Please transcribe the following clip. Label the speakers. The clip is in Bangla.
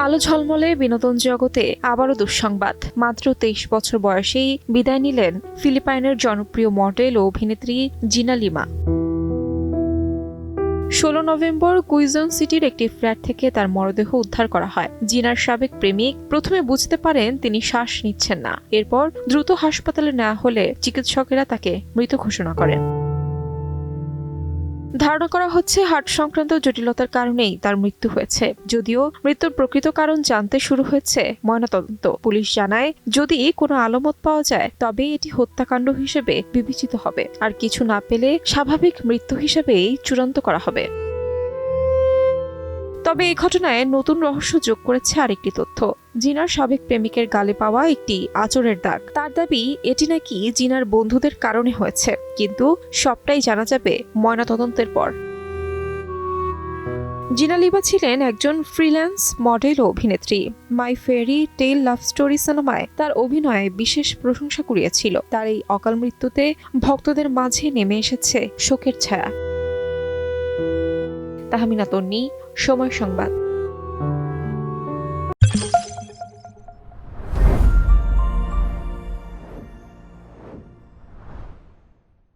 Speaker 1: আলো ঝলমলে বিনোদন জগতে আবারও দুঃসংবাদ। মাত্র 23 বছর বয়সেই বিদায় নিলেন ফিলিপাইনের জনপ্রিয় মডেল ও অভিনেত্রী জিনা লিমা। 16 নভেম্বর কুইজন সিটির একটি ফ্ল্যাট থেকে তার মরদেহ উদ্ধার করা হয়। জিনার সাবেক প্রেমিক প্রথমে বুঝতে পারেন তিনি শ্বাস নিচ্ছেন না। এরপর দ্রুত হাসপাতালে নেওয়া হলে চিকিৎসকেরা তাকে মৃত ঘোষণা করেন। ধারণা করা হচ্ছে হার্ট সংক্রান্ত জটিলতার কারণেই তার মৃত্যু হয়েছে। যদিও মৃত্যুর প্রকৃত কারণ জানতে শুরু হয়েছে ময়নাতদন্ত। পুলিশ জানায়, যদি কোনো আলামত পাওয়া যায় তবে এটি হত্যাকাণ্ড হিসেবে বিবেচিত হবে, আর কিছু না পেলে স্বাভাবিক মৃত্যু হিসেবেই চূড়ান্ত করা হবে। তবে এই ঘটনায় নতুন রহস্য যোগ করেছে আরেকটি তথ্য। জিনার সাবেক প্রেমিকের গালে পাওয়া একটি আঁচড়ের দাগ। তার দাবি এটি নাকি জিনার বন্ধুদের কারণে হয়েছে, কিন্তু সবটাই জানা যাবে ময়নাতদন্তের পর। জিনা লিমা ছিলেন একজন ফ্রিল্যান্স মডেল ও অভিনেত্রী। মাই ফেয়ারি টেল লাভ স্টোরি সিনেমায় তার অভিনয়ে বিশেষ প্রশংসা কুড়িয়েছিল। তার এই অকাল মৃত্যুতে ভক্তদের মাঝে নেমে এসেছে শোকের ছায়া। তাহমিনা তন্নি, সময় সংবাদ।